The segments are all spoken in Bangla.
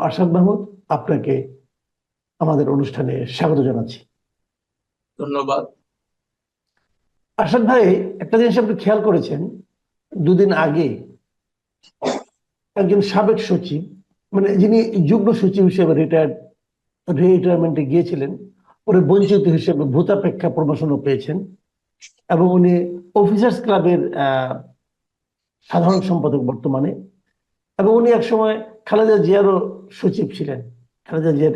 আরশাদ মাহমুদ, আপনাকে আমাদের অনুষ্ঠানে স্বাগত জানাচ্ছি। ধন্যবাদ। আরশাদ ভাই, একটা জিনিস আপনি খেয়াল করেছেন, দুদিন আগে একজন সাবেক সচিব, মানে যিনি যুগ্ম সচিব হিসেবে রিটায়ারমেন্টে গিয়েছিলেন, পরে বঞ্চিত হিসেবে ভূতাপেক্ষা প্রমোশনও পেয়েছেন, এবং উনি অফিসার্স ক্লাবের সাধারণ সম্পাদক বর্তমানে, এবং উনি একসময় খালেদা জিয়ারও সচিব ছিলেন, খালেদা জিয়ার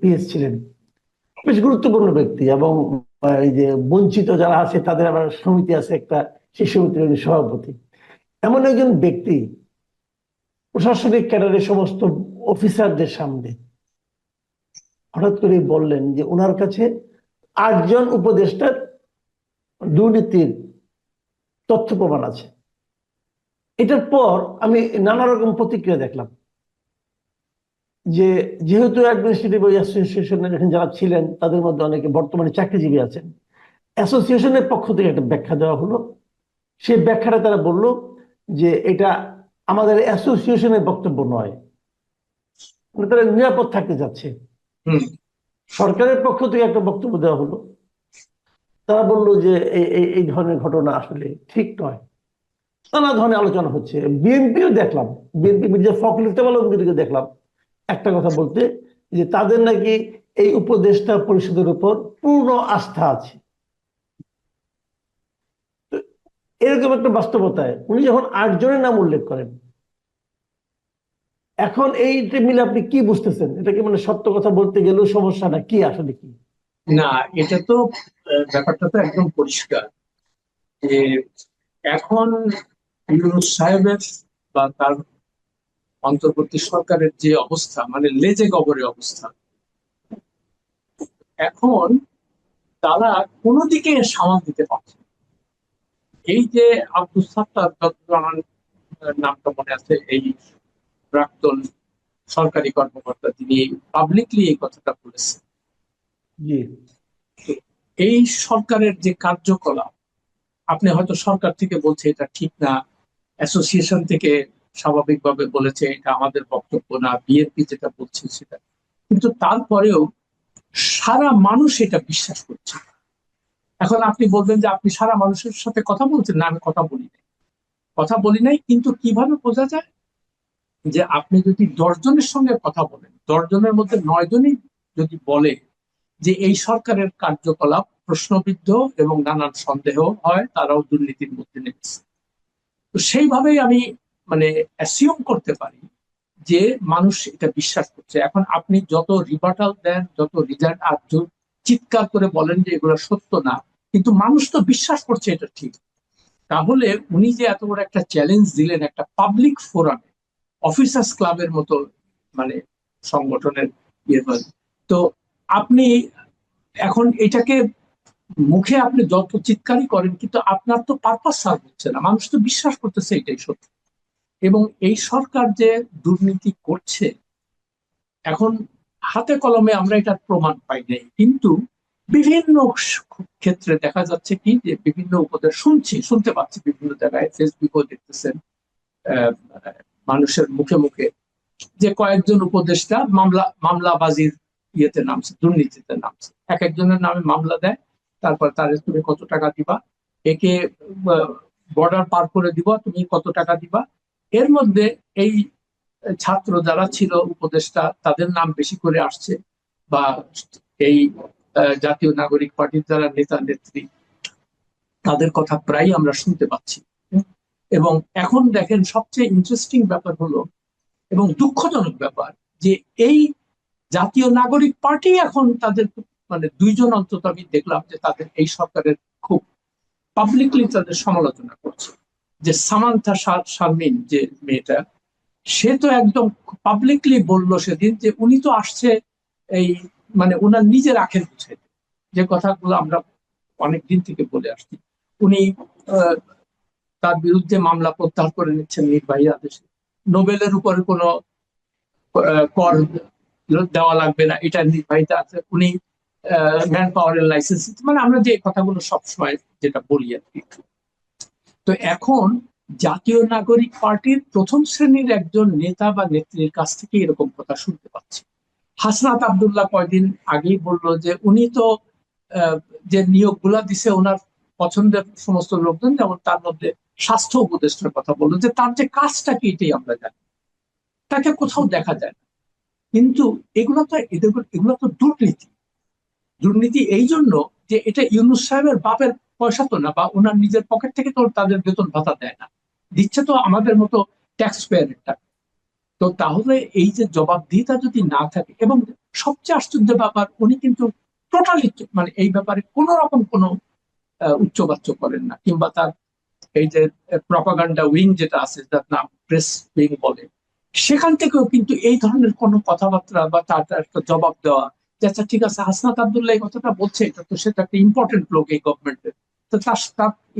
পিএস ছিলেন। বেশ গুরুত্বপূর্ণ ব্যক্তি, এবং এই যে বঞ্চিত যারা আছে তাদের আবার সমিতি আছে একটা, সেই সমিতির উনি সভাপতি। এমন একজন ব্যক্তি প্রশাসনিক ক্যাডারের সমস্ত অফিসারদের সামনে হঠাৎ করে বললেন যে ওনার কাছে 8 জন উপদেষ্টার দুর্নীতির তথ্য প্রমাণ আছে। এটার পর আমি নানা রকম প্রতিক্রিয়া দেখলাম, যে যেহেতু অ্যাডমিনিস্ট্রেটিভ অ্যাসোসিয়েশনের এখানে যারা ছিলেন তাদের মধ্যে অনেকে বর্তমানে চাকরিজীবী আছেন, অ্যাসোসিয়েশনের পক্ষ থেকে একটা ব্যাখ্যা দেওয়া হলো। সেই ব্যাখ্যাটা তারা বলল যে এটা আমাদের অ্যাসোসিয়েশনের বক্তব্য নয়, মানে তারা নিরাপদ থাকতে যাচ্ছে। সরকারের পক্ষ থেকে একটা বক্তব্য দেওয়া হলো, তারা বলল যে এই ধরনের ঘটনা আসলে ঠিক নয়। নানা ধরনের আলোচনা হচ্ছে। বিএনপিও দেখলাম, বিএনপি মির্জা ফখরুল ইসলাম আলমগীরকে দেখলাম একটা কথা বলতে, যে তাদের নাকি এই উপদেষ্টা পরিষদের উপর পূর্ণ আস্থা আছে। তো এরকম একটা বাস্তবতায় উনি যখন 8 জনের নাম উল্লেখ করেন, এখন এইটা মিলে আপনি কি বুঝতেছেন? এটা কি মানে সত্য কথা বলতে গেলেও সমস্যা, না কি আসলে কি? না, এটা তো ব্যাপারটা তো একদম পরিষ্কার যে এখন ইউনূস সাহেবের বা তার অন্তর্বর্তী সরকারের যে অবস্থা, মানে লেজে গবরের অবস্থা, এখন তারা কোনো দিকে সামাল দিতে পারছে না। এই যে আব্দুস সাত্তার, যতদূর আমার নামটা মনে আছে, এই প্রাক্তন সরকারি কর্মকর্তা, তিনি পাবলিকলি এই কথাটা বলেছেন। জি। এই সরকারের যে কার্যকলাপ, আপনি হয়তো সরকার থেকে বলছে এটা ঠিক না, অ্যাসোসিয়েশন থেকে স্বাভাবিকভাবে বলেছে এটা আমাদের বক্তব্য না, বিএনপি যেটা বলছে সেটা, কিন্তু তারপরেও সারা মানুষ এটা বিশ্বাস করছে। এখন আপনি বলবেন যে আপনি সারা মানুষের সাথে কথা বলছেন, না আমি কথা বলি নাই, কিন্তু কিভাবে বোঝা যায়? যে আপনি যদি 10 জনের সঙ্গে কথা বলেন, 10 জনের মধ্যে 9 জনই যদি বলে যে এই সরকারের কার্যকলাপ প্রশ্নবিদ্ধ এবং নানান সন্দেহ হয়, তারাও দুর্নীতির মধ্যে নেমেছে, তো সেইভাবেই আমি মানে অ্যাসিউম করতে পারি যে মানুষ এটা বিশ্বাস করছে। এখন আপনি যত রিবাটাল দেন, যত রিজাল্ট আর চিৎকার করে বলেন যে এগুলো সত্য না, কিন্তু মানুষ তো বিশ্বাস করছে এটা ঠিক। তাহলে উনি যে এত বড় একটা চ্যালেঞ্জ দিলেন একটা পাবলিক ফোরামে, অফিসার্স ক্লাবের মতো মানে সংগঠনের ইয়ে, তো আপনি এখন এটাকে মুখে আপনি যত চিৎকারই করেন, কিন্তু আপনার তো পারপাস সার্ভ হচ্ছে না, মানুষ তো বিশ্বাস করতেছে এটাই সত্যি। এবং এই সরকার যে দুর্নীতি করছে, এখন হাতে কলমে আমরা এটার প্রমাণ পাই নাই, কিন্তু বিভিন্ন ক্ষেত্রে দেখা যাচ্ছে কি যে বিভিন্ন উপদেশ শুনতে পাচ্ছি, বিভিন্ন জায়গায় ফেসবুকেও দেখতেছেন, মানুষের মুখে মুখে, যে কয়েকজন উপদেষ্টা মামলাবাজির ইয়েতে নামছে, দুর্নীতিতে নামছে, এক একজনের নামে মামলা দেয়, তারপর তার তুমি কত টাকা দিবা, একে বর্ডার পার করে দিব, তুমি কত টাকা দিবা। এর মধ্যে এই ছাত্র যারা ছিল উপদেষ্টা, তাদের নাম বেশি করে আসছে, বা এই জাতীয় নাগরিক পার্টির যারা নেতা নেত্রী, তাদের কথা প্রায় আমরা শুনতে পাচ্ছি। এবং এখন দেখেন, সবচেয়ে ইন্টারেস্টিং ব্যাপার হলো এবং দুঃখজনক ব্যাপার, যে এই জাতীয় নাগরিক পার্টি এখন তাদের মানে 2 জন অন্তত আমি দেখলাম যে তাদের এই সরকারের খুব পাবলিকলি তাদের সমালোচনা করছে। যে সামান্থা শারমিন যে মেয়েটা, সে তো একদম পাবলিকলি বললো সেদিন যে উনি তো আসছে এই মানে ওনার নিজের আখের বুঝাইতে, যে কথাগুলো আমরা অনেক দিন থেকে বলে আসছি। উনি তার বিরুদ্ধে মামলা প্রত্যাহার করে নিচ্ছেন নির্বাহী আদেশে, নোবেলের উপরে কোনো কর দেওয়া লাগবে না, এটা নির্বাহিত আছে, উনি ম্যান পাওয়ারের লাইসেন্স, মানে আমরা যে কথাগুলো সবসময় যেটা বলি আর কি। তো এখন জাতীয় নাগরিক পার্টির প্রথম শ্রেণীর একজন নেতা বা নেত্রীর কাছ থেকে এরকম কথা শুনতে পাচ্ছি। হাসনাত আব্দুল্লাহ কয়দিন আগেই বললো যে উনি তো যে নিয়োগগুলা দিছে ওনার পছন্দের সমস্ত লোকজন, যেমন তার মধ্যে স্বাস্থ্য উপদেষ্টার কথা বললো, যে তার যে কাজটা কি এটাই আমরা জানি, তাকে কোথাও দেখা যায় না। কিন্তু এগুলো তো দুর্নীতি। দুর্নীতি এই জন্য যে এটা ইউনূস সাহেবের বাপের পয়সা তো না, বা ওনার নিজের পকেট থেকে তো তাদের বেতন ভাতা দেয় না, দিচ্ছে তো আমাদের মতো ট্যাক্স পেয়ারের টাকা। তো তাহলে এই যে জবাবদিহিতা যদি না থাকে, এবং সবচেয়ে আশ্চর্য ব্যাপার, উনি কিন্তু টোটালি মানে এই ব্যাপারে কোন রকম কোনো উচ্চবাচ্য করেন না, কিংবা তার এই যে প্রপাগান্ডা উইং যেটা আছে, যার নাম প্রেস উইং বলে, সেখান থেকেও কিন্তু এই ধরনের কোনো কথাবার্তা বা তার একটা জবাব দেওয়া, যে আচ্ছা ঠিক আছে, হাসনাত আব্দুল্লাহ এই কথাটা বলছে, এটা তো সেটা একটা ইম্পর্টেন্ট লোক এই গভর্নমেন্টের, তো তার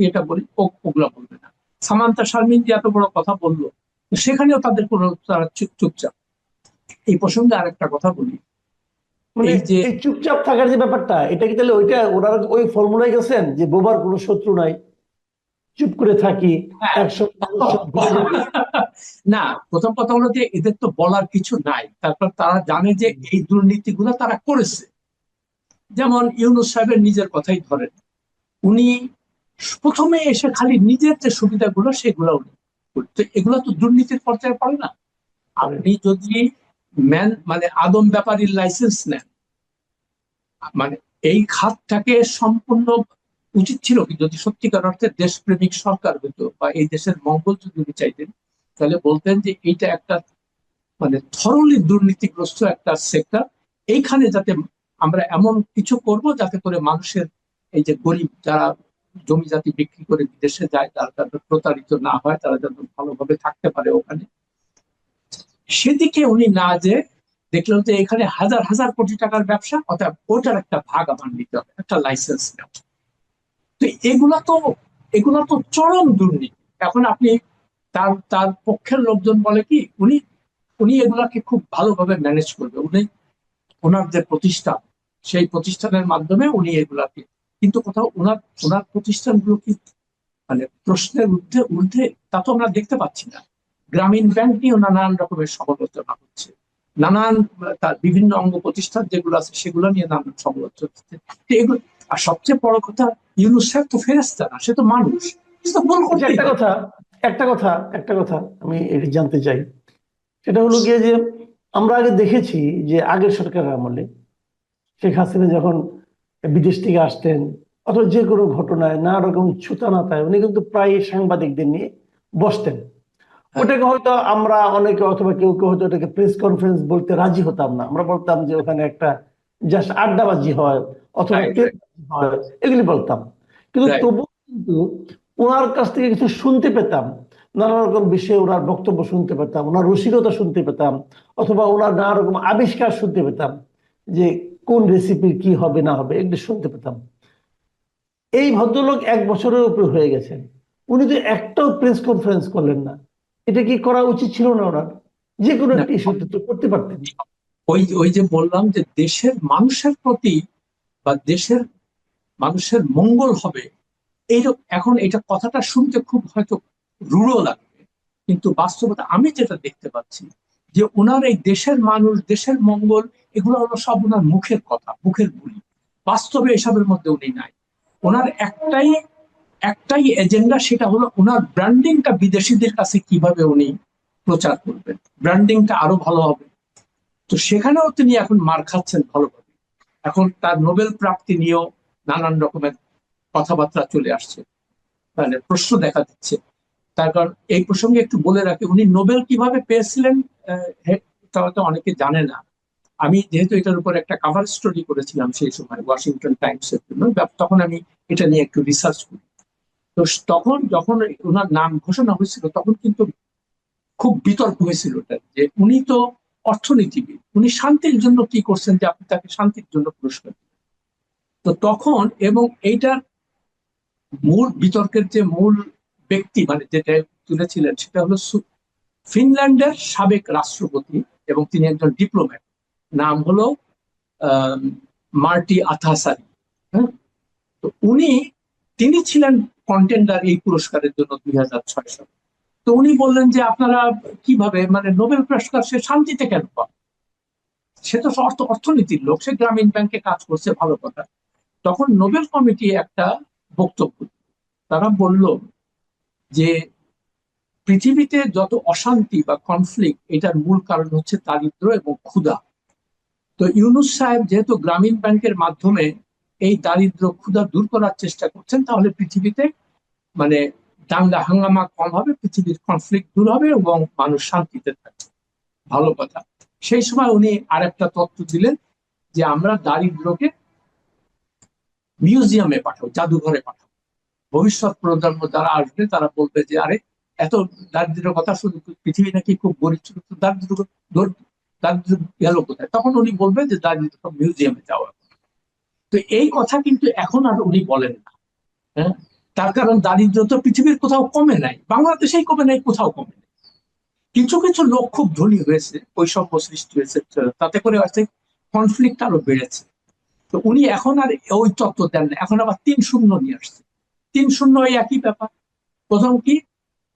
এটা বলি, ওগুলা বলবে না। সামান্তা শারমিন যে এত বড় কথা বললো, সেখানেও তাদের কোনো, তারা চুপচাপ। এই প্রসঙ্গে আরেকটা কথা বলি, মানে এই যে এই চুপচাপ থাকার যে ব্যাপারটা, এটা কি তাহলে ওইটা ওনারা ওই ফর্মুলায় গেছেন যে বোবার কোনো শত্রু নাই, চুপ করে থাকি, হ্যাঁ, একশো সব ভুলে যাবি? না, প্রথম কথা হলো যে এদের তো বলার কিছু নাই, তারপর তারা জানে যে এই দুর্নীতিগুলো তারা করেছে। যেমন ইউনূস সাহেবের নিজের কথাই ধরেন, উনি প্রথমে এসে খালি নিজের যে সুবিধাগুলো সেগুলো উনি করতে, এগুলো তো দুর্নীতির পর্যায়ে পড়ে না। আপনি যদি মানে আদম ব্যাপারীর লাইসেন্স নেন, মানে এই খাতটাকে সম্পূর্ণ উচিত ছিল কি, যদি সত্যিকার অর্থে দেশপ্রেমিক সরকার হতো বা এই দেশের মঙ্গল যদি উনি চাইতেন, তাহলে বলতেন যে এইটা একটা মানে থরলি দুর্নীতিগ্রস্ত একটা সেক্টর, এইখানে যাতে আমরা এমন কিছু করব যাতে করে মানুষের, এই যে গরিব যারা জমি জাতি বিক্রি করে বিদেশে যায়, তারা যাতে প্রতারিত না হয়, তারা যাতে ভালোভাবে থাকতে পারে ওখানে, সেদিকে উনি না যে দেখলেন যে এখানে হাজার হাজার কোটি টাকার ব্যবসা, অর্থাৎ ওটার একটা ভাগ আমার নিতে হবে, একটা লাইসেন্স নেওয়া। তো এগুলো তো চরম দুর্নীতি। এখন আপনি তার তার পক্ষের লোকজন বলে কি, উনি উনি এগুলাকে খুব ভালোভাবে ম্যানেজ করবে, উনি ওনার যে প্রতিষ্ঠান, সেই প্রতিষ্ঠানের মাধ্যমে উনি এগুলাকে, কিন্তু কোথাও ওনার ওনার প্রতিষ্ঠানগুলো কি মানে প্রশ্নের ঊর্ধ্বে ঊর্ধ্বে, তা তো আমরা দেখতে পাচ্ছি না। গ্রামীণ ব্যাংক নিয়েও নানান রকমের সমালোচনা হচ্ছে, নানান তার বিভিন্ন অঙ্গ প্রতিষ্ঠান যেগুলো আছে সেগুলো নিয়ে নানান সমালোচনা হচ্ছে। তো এগুলো, আর সবচেয়ে বড় কথা, ইউনূস সাহেব তো ফেরেশতা না, সে তো মানুষ, সে তো ভুল আচ্ছা, করতেই একটা পারে। কথা, একটা কথা আমি এটি জানতে চাই। সেটা হলো গিয়ে যে আমরা আগে দেখেছি যে আগের সরকারের আমলে শেখ হাসিনা যখন বিদেশ থেকে আসতেন, অথবা যে কোনো ঘটনায় নানা রকম ছুতানাতায় উনি কিন্তু প্রায় সাংবাদিকদের নিয়ে বসতেন। হ্যাঁ, ওটাকে হয়তো আমরা অনেকে অথবা কেউ কেউ হয়তো ওটাকে প্রেস কনফারেন্স বলতে রাজি হতাম না, আমরা বলতাম যে ওখানে একটা জাস্ট আড্ডাবাজি হয় অথবা রাইট, তেলবাজি হয়, এগুলি বলতাম। কিন্তু রাইট। তবু কিন্তু ওনার কাছ থেকে কিছু শুনতে পেতাম, নানা রকম বিষয়ে ওনার বক্তব্য শুনতে পেতাম, ওনার রসিকতা শুনতে পেতাম, অথবা ওনার নানা রকম আবিষ্কার শুনতে পেতাম, যে কোন রেসিপি কি হবে না হবে এগুলো শুনতে পেতাম। এই ভদ্রলোক 1 বছরের উপরে হয়ে গেছেন, উনি তো একটাও প্রেস কনফারেন্স করলেন না। এটা কি করা উচিত ছিল না ওনার? যে কোনো না, একটা ইস্যুতে তো করতে পারতেন। ওই ওই যে বললাম যে দেশের মানুষের প্রতি বা দেশের মানুষের মঙ্গল হবে, এখন এটা কথাটা শুনতে খুব হয়তো রূঢ় লাগবে, কিন্তু বাস্তবতা আমি যেটা দেখতে পাচ্ছি, যে ওনার এই দেশের মানুষ, দেশের মঙ্গল, এগুলো হলো সব ওনার মুখের কথা, মুখের বুলি। বাস্তবে এসবের মধ্যে উনি নাই। ওনার একটাই একটাই এজেন্ডা, সেটা হলো ওনার ব্র্যান্ডিংটা বিদেশিদের কাছে কিভাবে উনি প্রচার করবেন, ব্র্যান্ডিংটা আরো ভালো হবে। তো সেখানেও তিনি এখন মার খাচ্ছেন ভালোভাবে। এখন তার নোবেল প্রাপ্তি নিয়েও নানান রকমের কথাবার্তা চলে আসছে, মানে প্রশ্ন দেখা দিচ্ছে। তার কারণ এই প্রসঙ্গে একটু বলে রাখি, উনি নোবেল কিভাবে পেয়েছিলেন, এটা হয়তো অনেকে জানে না। আমি যেহেতু এটার উপর একটা কাভার স্টোরি করেছিলাম সেই সময় ওয়াশিংটন টাইমস এর জন্য, তখন আমি এটা নিয়ে একটু রিসার্চ করি। তো তখন যখন ওনার নাম ঘোষণা হয়েছিল, তখন কিন্তু খুব বিতর্ক হয়েছিল এটা, যে উনি তো অর্থনীতিবিদ, উনি শান্তির জন্য কি করছেন যে আপনি তাকে শান্তির জন্য পুরস্কার দিবেন। তো তখন, এবং এইটার মূল বিতর্কের যে মূল ব্যক্তি মানে যেটা তুলেছিলেন, সেটা হলো ফিনল্যান্ডের সাবেক রাষ্ট্রপতি, এবং তিনি একজন ডিপ্লোম্যাট, নাম হলো আহ, মার্টি আথাসারি। হ্যাঁ, তো তিনি ছিলেন কন্টেন্ডার এই পুরস্কারের জন্য 2006 সালে। তো উনি বললেন যে আপনারা কিভাবে, মানে নোবেল পুরস্কার সে শান্তিতে কেন পাবে? সে তো অর্থনীতির লোক, সে গ্রামীণ ব্যাংকে কাজ করছে, ভালো কথা। তখন নোবেল কমিটি একটা বক্তব্য, তারা বলল যে পৃথিবীতে যত অশান্তি বা কনফ্লিক্ট, এটার মূল কারণ হচ্ছে দারিদ্র্য এবং ক্ষুধা। তো ইউনূস সাহেব যেহেতু গ্রামীণ ব্যাংকের মাধ্যমে এই দারিদ্র্য ক্ষুধা দূর করার চেষ্টা করছেন, তাহলে পৃথিবীতে মানে দাঙ্গা হাঙ্গামা কম হবে, পৃথিবীর কনফ্লিক্ট দূর হবে এবং মানুষ শান্তিতে থাকবে, ভালো কথা। সেই সময় উনি আরেকটা তথ্য দিলেন যে আমরা দারিদ্র্যকে মিউজিয়ামে পাঠাবো, জাদুঘরে পাঠাবো। ভবিষ্যৎ প্রজন্ম যারা আসবে তারা বলবে যে আরে, এত দারিদ্র্যের কথা শুধু, পৃথিবী নাকি খুব গরিব ছিল, তো দারিদ্র্য গেল কোথায়? তখন উনি বলবে যে দারিদ্র মিউজিয়ামে যাওয়া। তো এই কথা কিন্তু এখন আর উনি বলেন না। হ্যাঁ, তার কারণ দারিদ্র তো পৃথিবীর কোথাও কমে নাই, বাংলাদেশেই কমে নাই, কোথাও কমে নাই। কিছু কিছু লোক খুব ধনী হয়েছে, বৈষম্য সৃষ্টি হয়েছে, তাতে করে আছে কনফ্লিক্ট আরো বেড়েছে। তো উনি এখন আর ওই তত্ত্ব দেন না, এখন আবার ৩-০ নিয়ে আসছে। ৩-০ এই একই ব্যাপার। প্রথম কি?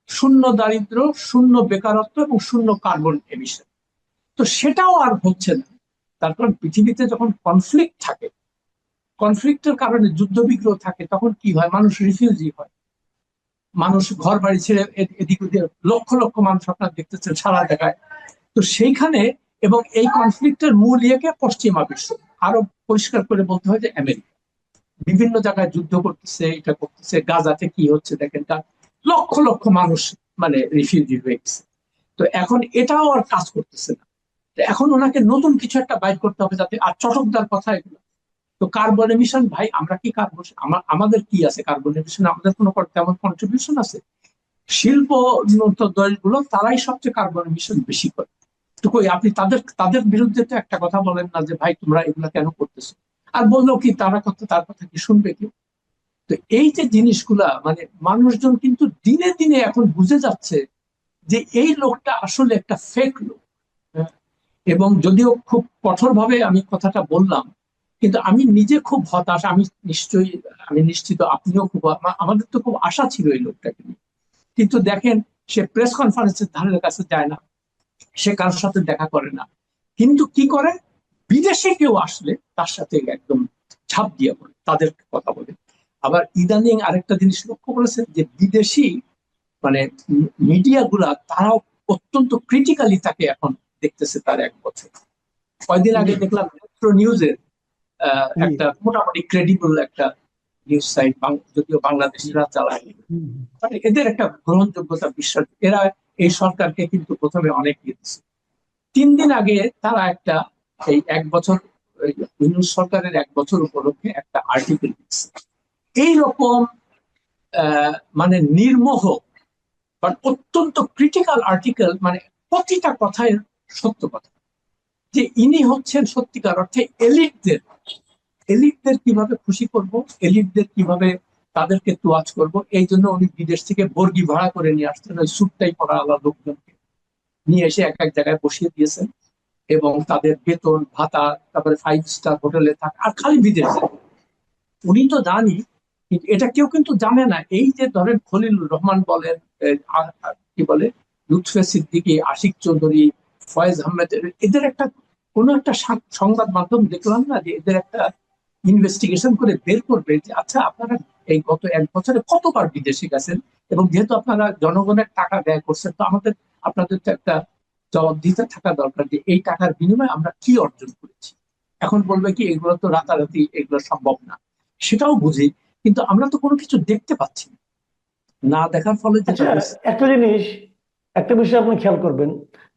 শূন্য দারিদ্র, শূন্য বেকারত্ব এবং শূন্য কার্বন এমিশন। তো সেটাও আর হচ্ছে না। তার কারণ পৃথিবীতে যখন কনফ্লিক্ট থাকে, কনফ্লিক্টের কারণে যুদ্ধ বিগ্রহ থাকে, তখন কি হয়? মানুষ রিফিউজি হয়, মানুষ ঘর বাড়ি ছেড়ে এদিক ওদিক, লক্ষ লক্ষ মানুষ আপনার দেখতেছেন সারা জায়গায়। তো সেইখানে, এবং এই কনফ্লিক্টের মূল ইয়েকে পশ্চিমা বিশ্ব, আরো পরিষ্কার করে বলতে হয় যে আমেরিকা বিভিন্ন জায়গায় যুদ্ধ করতেছে, এটা করতেছে। গাজাতে কি হচ্ছে দেখেন, তার লক্ষ লক্ষ মানুষ মানে রিফিউজি হয়ে গেছে। তো এখন এটাও আর কাজ করতেছে না। তো এখন ওনাকে নতুন কিছু একটা বাইর করতে হবে, যাতে, আর চটকদার কথা এগুলো। তো কার্বন এমিশন, ভাই আমরা কি কার্বন, আমাদের কি আছে কার্বন এমিশন? আমাদের কোনো তেমন কন্ট্রিবিউশন আছে? শিল্প উন্নত দেশগুলো তারাই সবচেয়ে কার্বন এমিশন বেশি করে। তো কই আপনি তাদের তাদের বিরুদ্ধে তো একটা কথা বলেন না যে ভাই তোমরা এগুলা কেন করতেছো? আর বললো কি, তারা করতে, তার কথা কি শুনবে কেউ? তো এই যে জিনিসগুলা, মানে মানুষজন কিন্তু দিনে দিনে এখন বুঝে যাচ্ছে যে এই লোকটা আসলে একটা ফেক লোক। হ্যাঁ, এবং যদিও খুব কঠোর ভাবে আমি কথাটা বললাম, কিন্তু আমি নিজে খুব হতাশ। আমি নিশ্চিত আপনিও খুব, আমাদের তো খুব আশা ছিল এই লোকটাকে নিয়ে। কিন্তু দেখেন, সে প্রেস কনফারেন্সের ধারের কাছে যায় না, সে কারোর সাথে দেখা করে না, কিন্তু কি করে? বিদেশে কেউ আসলে তার সাথে একদম ছাপ দিয়ে বলে, তাদের কথা বলে। আবার ইদানিং আরেকটা জিনিস লক্ষ্য করেছেন যে বিদেশি মানে মিডিয়া গুলা, তারাও অত্যন্ত ক্রিটিক্যালি তাকে এখন দেখতেছে তার 1 বছর। কয়েকদিন আগে দেখলাম মেট্রো নিউজের জি। একটা মোটামুটি ক্রেডিবল একটা নিউজ সাইট, যদিও বাংলাদেশিরা চালায়, মানে এদের একটা গ্রহণযোগ্যতা, বিশ্বাস, এরা এই সরকারকে কিন্তু প্রথমে অনেক দিয়েছে। 3 দিন আগে তারা একটা, এই 1 বছর, ইউনূস সরকারের 1 বছর উপলক্ষে একটা আর্টিকেল দিচ্ছে। এইরকম মানে নির্মোহ, বাট অত্যন্ত ক্রিটিক্যাল আর্টিকেল, মানে প্রতিটা কথায় সত্য কথা, যে ইনি হচ্ছেন সত্যিকার অর্থে এলিটদের, এলিটদের কিভাবে খুশি করব, এলিটদের কিভাবে তাদেরকে তোয়াজ করব, এই জন্য উনি বিদেশ থেকে বর্গি ভাড়া করে নিয়ে আসছেন, ওই স্যুটটাই পরা আলাদা লোকজনকে নিয়ে এসে এক এক জায়গায় বসিয়ে দিয়েছেন, এবং তাদের বেতন ভাতা, তারপরে 5 স্টার হোটেলে থাকা, আর খালি বিদেশে। উনি তো জানি, কিন্তু এটা কেউ কিন্তু জানে না। এই যে ধরেন খলিলুর রহমান বলেন, কি বলে, লুৎফে সিদ্দিকী, আশিক চৌধুরী, ফয়েজ আহমেদ, এদের একটা কোনো একটা সংবাদ মাধ্যম দেখলাম না যে এদের একটা ইনভেস্টিগেশন করে বের করবে যে আচ্ছা আপনারা এই গত 1 বছরে কতবার বিদেশে গেছেন, এবং যেহেতু আপনারা জনগণের টাকা ব্যয় করছেন, তো আপনাদের তো একটা জবাবদিহিতা থাকা দরকার যে এই টাকার বিনিময়ে আমরা কি অর্জন করেছি। এখন বলবে কি এগুলো তো রাতারাতি, এগুলো সম্ভব না, সেটাও বুঝি, কিন্তু আমরা তো কোনো কিছু দেখতে পাচ্ছি না। না দেখার ফলে যেটা আচ্ছা, হচ্ছে, একটা জিনিস, একটা বিষয় আপনি খেয়াল করবেন,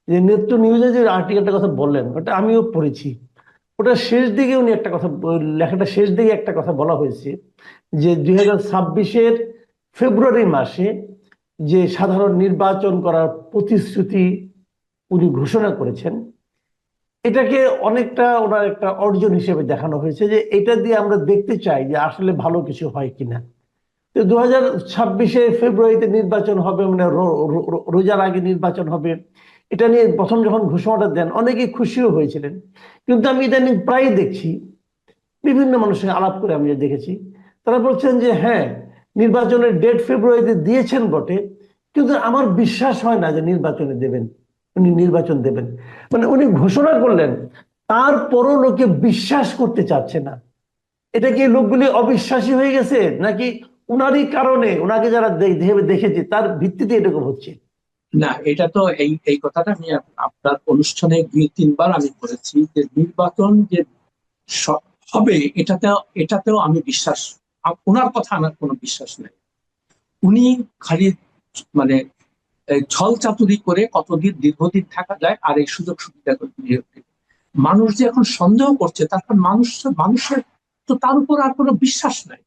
যে নেত্র নিউজে যে আর্টিকেলটার কথা বললেন ওটা আমিও পড়েছি। ওটা শেষ দিকে উনি একটা কথা, লেখাটা শেষ দিকে একটা কথা বলা হয়েছে, যে 2026-এর ফেব্রুয়ারি মাসে যে সাধারণ নির্বাচন করার প্রতিশ্রুতি উনি ঘোষণা করেছেন, এটাকে অনেকটা ওনার একটা অর্জন হিসেবে দেখানো হয়েছে, যে এটা দিয়ে আমরা দেখতে চাই যে আসলে ভালো কিছু হয় কিনা। তো 2026-এ ফেব্রুয়ারিতে নির্বাচন হবে, মানে রোজার আগে নির্বাচন হবে, এটা নিয়ে প্রথম যখন ঘোষণাটা দেন অনেকেই খুশিও হয়েছিলেন। কিন্তু আমি ইদানিং প্রায় দেখছি, বিভিন্ন মানুষের সঙ্গে আলাপ করে আমি দেখেছি, তারা বলছেন যে হ্যাঁ, নির্বাচনের ডেট ফেব্রুয়ারিতে দিয়েছেন বটে, কিন্তু আমার বিশ্বাস হয় না যে নির্বাচনে দেবেন, উনি নির্বাচন দেবেন। মানে উনি ঘোষণা করলেন, তারপরও লোকে বিশ্বাস করতে চাচ্ছে না। এটা কি লোকগুলি অবিশ্বাসী হয়ে গেছে, নাকি উনারই কারণে, ওনাকে যারা দেখেছে তার ভিত্তিতে এরকম হচ্ছে? না, এটা তো এই এই কথাটা আমি আপনার অনুষ্ঠানে 2-3 বার আমি বলেছি যে নির্বাচন যে হবে এটাতেও আমি বিশ্বাস, ওনার কথা আমার কোনো বিশ্বাস নেই। উনি খালি মানে ছল চাতুরি করে কতদিন দীর্ঘদিন থাকা যায় আর এই সুযোগ সুবিধা মানুষ যে এখন সন্দেহ করছে, তারপর মানুষের তো তার উপর আর কোনো বিশ্বাস নাই।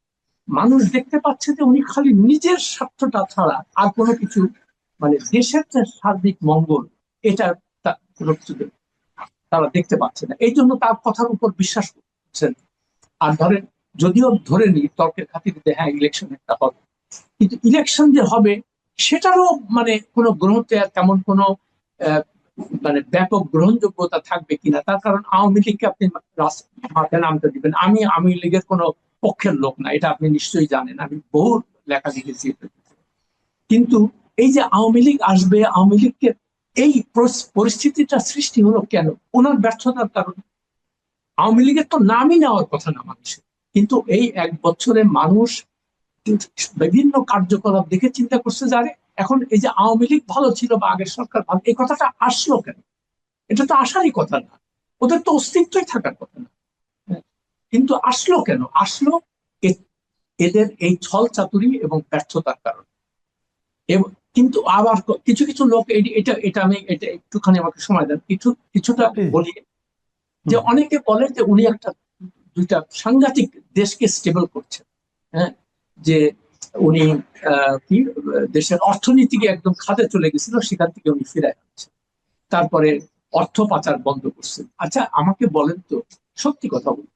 মানুষ দেখতে পাচ্ছে যে উনি খালি নিজের স্বার্থটা ছাড়া আর কোনো কিছু, মানে দেশের যে সার্বিক মঙ্গল, এটা কোনো কিছু তারা দেখতে পাচ্ছে না, এই জন্য তার কথার উপর বিশ্বাস করছেন। আর ধরেন, যদিও ধরে নি তর্কের খাতিরে হ্যাঁ ইলেকশন একটা হবে, কিন্তু ইলেকশন যে হবে সেটারও মানে কোনো তেমন কোনো মানে ব্যাপক গ্রহণযোগ্যতা থাকবে কিনা, তার কারণ আওয়ামী লীগকে আপনি মাঠে নামতে দিবেন। আমি আওয়ামী লীগের কোনো পক্ষের লোক না, এটা আপনি নিশ্চয়ই জানেন, আমি বহু লেখা লিখেছি। কিন্তু এই যে আওয়ামী লীগ আসবে, আওয়ামী লীগকে এই পরিস্থিতিটা সৃষ্টি হলো কেন? ওনার ব্যর্থতার কারণে। আওয়ামী লীগের তো নামই নেওয়ার কথা না মানুষের, কিন্তু এই 1 বছরে মানুষ বিভিন্ন কার্যকলাপ দেখে চিন্তা করছে যে আরে, এখন এই যে আওয়ামী লীগ ভালো ছিল বা আগের সরকার ভালো, এই কথাটা আসলো কেন? এটা তো আসারই কথা না, ওদের তো অস্তিত্বই থাকার কথা না। কিন্তু আসলো কেন? আসলো এদের এই ছল চাতুরি এবং ব্যর্থতার কারণে। কিন্তু আবার কিছু কিছু লোক, এটা এটা আমি এটা একটুখানি আমাকে সময় দেন, কিছুটা প্লিজ। বলি। যে অনেকে বলে যে উনি একটা দুইটা সাংঘাতিক দেশকে স্টেবল করছেন। হ্যাঁ, যে উনি কি দেশের অর্থনীতিকে একদম খাদে চলে গেছিল, সেখান থেকে উনি ফিরে আসছেন। তারপরে অর্থ পাচার বন্ধ করছেন। আচ্ছা আমাকে বলেন তো, সত্যি কথা বলুন,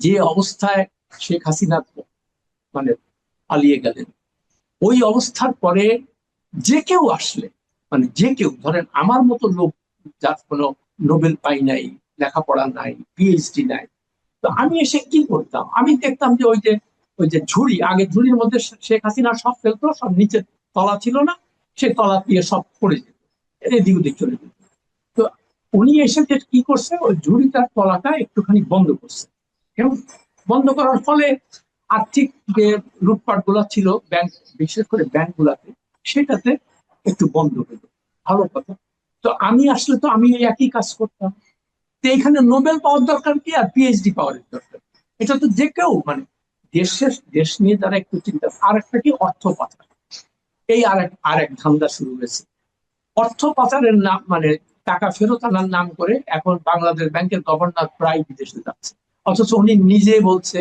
যে অবস্থায় শেখ হাসিনা মানে পালিয়ে গেলেন, ওই অবস্থার পরে যে কেউ আসলে, মানে যে কেউ, ধরেন আমার মতো লোক যার কোনো নোবেল পাই নাই, লেখাপড়া নাই, পিএইচডি নাই, তো আমি এসে কি করতাম? আমি দেখতাম যে ওই যে ঝুড়ি, আগে ঝুড়ির মধ্যে শেখ হাসিনা সব ফেলতো, সব নিচে তলা ছিল না, সেই তলা দিয়ে সব পড়ে যেত, এদিক ওদিক চলে যেত। তো উনি এসে যে কি করছে, ওই ঝুড়িটার তলাটা একটুখানি বন্ধ করছে, এবং বন্ধ করার ফলে আর্থিক যে লুটপাট গুলা ছিল ব্যাংক, বিশেষ করে ব্যাংক গুলাতে, সেটাতে একটু বন্ধ হলো। ভালো কথা। তো আমি আসলে তো আমি ওই একই কাজ করতাম। তো এখানে নোবেল পাওয়ার দরকার কি আর পিএইচডি পাওয়ার দরকার? এটা তো যে কেউ, মানে দেশ নিয়ে যারা একটু চিন্তা। আর একটা কি, অর্থ পাচার। এই আরেক ধান্দা শুরু হয়েছে। অর্থ পাচারের নাম, মানে টাকা ফেরত আনার নাম করে এখন বাংলাদেশ ব্যাংকের গভর্নর প্রায় বিদেশে যাচ্ছে, অথচ উনি নিজে বলছে,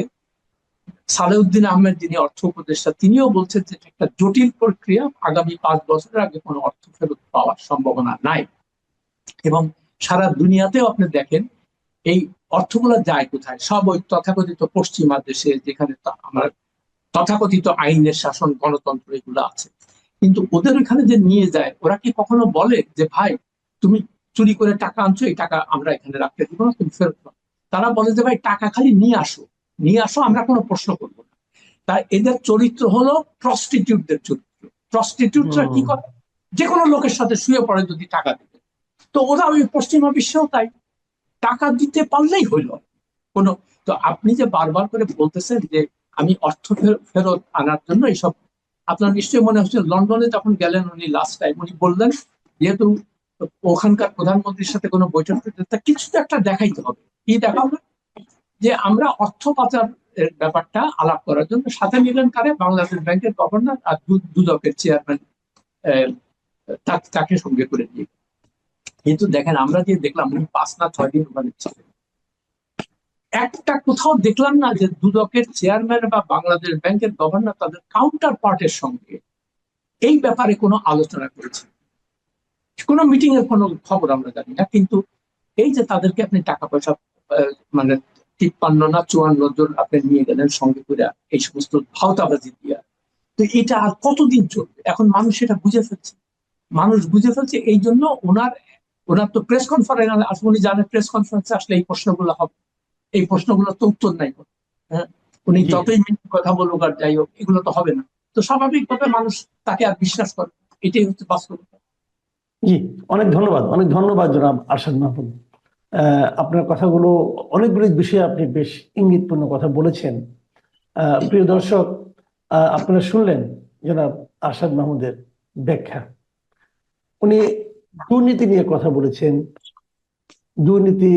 সালেউদ্দিন আহমেদ যিনি অর্থ উপদেষ্টা, তিনিও বলছেন যে একটা জটিল প্রক্রিয়া, আগামী 5 বছরের আগে কোনো অর্থ ফেরত পাওয়ার সম্ভাবনা নাই। এবং সারা দুনিয়াতেও আপনি দেখেন এই অর্থগুলো যায় কোথায়? সব ওই তথাকথিত পশ্চিমা দেশে, যেখানে আমরা তথাকথিত আইনের শাসন, গণতন্ত্র এগুলো আছে। কিন্তু ওদের ওইখানে যে নিয়ে যায়, ওরা কি কখনো বলে যে ভাই তুমি চুরি করে টাকা আনছো, এই টাকা আমরা এখানে রাখতে দিব না, তুমি ফেরত দাও? তারা বলে যে ভাই টাকা খালি নিয়ে আসো, নিয়ে আসো, আমরা কোনো প্রশ্ন করবো না। তাই এদের চরিত্র হলো প্রস্টিটিউটদের চরিত্র। প্রস্টিটিউটরা কি করে? যে কোনো লোকের সাথে শুয়ে পড়ে যদি টাকা দিবে। তো ওরা ওই পশ্চিমা বিশ্বেও তাই, টাকা দিতে পারলেই হইল কোনো। তো আপনি যে বারবার করে বলতেছেন যে আমি অর্থ ফেরত আনার জন্য এইসব, আপনার নিশ্চয়ই মনে হচ্ছে লন্ডনে যখন গেলেন উনি লাস্ট টাইম, উনি বললেন যেহেতু ওখানকার প্রধানমন্ত্রীর সাথে কোনো বৈঠক করতে, কিছু তো একটা দেখাইতে হবে। কি দেখাবে? যে আমরা অর্থ পাচার ব্যাপারটা আলাপ করার জন্য সাথে নিলেন কারে? বাংলাদেশ ব্যাংকের গভর্নর আর দুদকের চেয়ারম্যান, তাকে সঙ্গে করে নিয়ে। কিন্তু দেখেন, আমরা যে দেখলাম উনি 5 না 6 দিন ওখানে ছিলেন, একটা কোথাও দেখলাম না যে দুদকের চেয়ারম্যান বা বাংলাদেশ ব্যাংকের গভর্নর তাদের কাউন্টার পার্টের সঙ্গে এই ব্যাপারে কোনো আলোচনা করেছে। কোনো মিটিং এর কোনো খবর আমরা জানি না। কিন্তু এই যে তাদেরকে আপনি টাকা পয়সা মানে 53 না 54 জন আপনি নিয়ে গেলেন সঙ্গে করে, এই সমস্ত ভাওতাবাজি দিয়া, তো এটা আর কতদিন চলবে? এখন মানুষ এটা বুঝে ফেলছে, মানুষ বুঝে ফেলছে। এই জন্য ওনার ওনার তো প্রেস কনফারেন্স আসলে, উনি জানেন প্রেস কনফারেন্সে আসলে এই প্রশ্নগুলো হবে, এই প্রশ্নগুলোর তো উত্তর নাই। হ্যাঁ, উনি জি। যতই মিথ্যে কথা বলুক আর যাই হোক, এগুলো তো হবে না। তো স্বাভাবিকভাবে মানুষ তাকে আর বিশ্বাস করে। এটাই হচ্ছে বাস্তবতা। জি, অনেক ধন্যবাদ জনাব আরশাদ মাহমুদ। আপনার কথাগুলো, অনেকগুলি বিষয়ে আপনি বেশ ইঙ্গিতপূর্ণ কথা বলেছেন। প্রিয় দর্শক, আপনারা শুনলেন জনাব আরশাদ মাহমুদের ব্যাখ্যা। উনি দুর্নীতি নিয়ে কথা বলেছেন। দুর্নীতি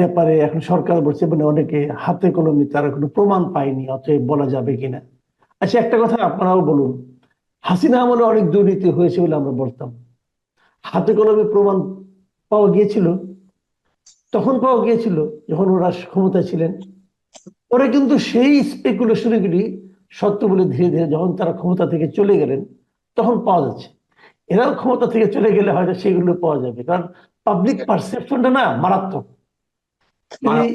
ব্যাপারে এখন সরকার বলছে মানে অনেকে হাতে কলমে তারা কোনো প্রমাণ পায়নি, অতএব বলা যাবে কিনা। আচ্ছা, একটা কথা আপনারাও বলুন, হাসিনা আমলে অনেক দুর্নীতি হয়েছে বলে আমরা বলতাম, হাতে কলমে প্রমাণ পাওয়া গিয়েছিল? তখন পাওয়া গিয়েছিল যখন ওরা ক্ষমতায় ছিলেন। পরে কিন্তু সেই স্পেকুলেশনগুলি সত্য বলে ধীরে ধীরে যখন তারা ক্ষমতা থেকে চলে গেলেন তখন পাওয়া যাচ্ছে। এরাও ক্ষমতা থেকে চলে গেলে হয়তো সেগুলো পাওয়া যাবে, কারণ পাবলিক পারসেপশনটা না মারাত্মক। এই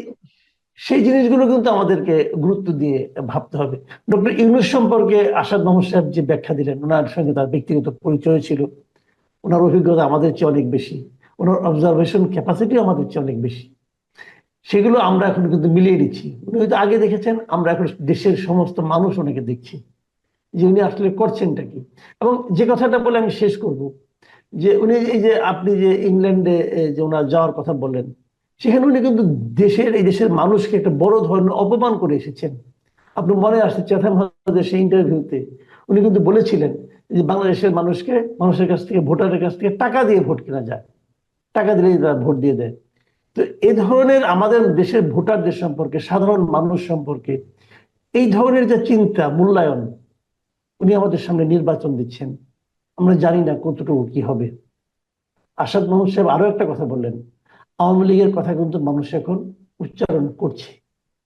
সেই জিনিসগুলো কিন্তু আমাদেরকে গুরুত্ব দিয়ে ভাবতে হবে। ডক্টর ইউনূস সম্পর্কে আসাদ মাহমুদ সাহেব যে ব্যাখ্যা দিলেন, ওনার সঙ্গে তার ব্যক্তিগত পরিচয় ছিল, ওনার অভিজ্ঞতা আমাদের চেয়ে অনেক বেশি, ওনার অবজারভেশন ক্যাপাসিটি আমাদের চেয়ে অনেক বেশি। সেগুলো আমরা এখন কিন্তু মিলিয়ে নিচ্ছি। উনি হয়তো আগে দেখেছেন, আমরা এখন দেশের সমস্ত মানুষ ওনাকে দেখছি যে উনি আসলে করছেনটা কি। এবং যে কথাটা বলে আমি শেষ করব, যে উনি এই যে আপনি যে ইংল্যান্ডে যে ওনার যাওয়ার কথা বললেন, সেখানে উনি কিন্তু এই দেশের মানুষকে একটা বড় ধরনের অপমান করে এসেছেন। আপনি মনে আসছে চেথাম হাউসের সেই ইন্টারভিউতে উনি কিন্তু বলেছিলেন যে বাংলাদেশের মানুষের কাছ থেকে, ভোটারের কাছ থেকে টাকা দিয়ে ভোট কেনা যায়, টাকা দিলেই তারা ভোট দিয়ে দেয়। তো এই ধরনের আমাদের দেশের ভোটারদের সম্পর্কে, সাধারণ মানুষ সম্পর্কে এই ধরনের যে চিন্তা, মূল্যায়ন, উনি আমাদের সামনে নির্বাচন দিচ্ছেন, আমরা জানি না কতটুকু কি হবে। আসাদ মাহমুদ সাহেব আরো একটা কথা বললেন, আওয়ামী লীগের কথা কিন্তু মানুষ এখন উচ্চারণ করছে।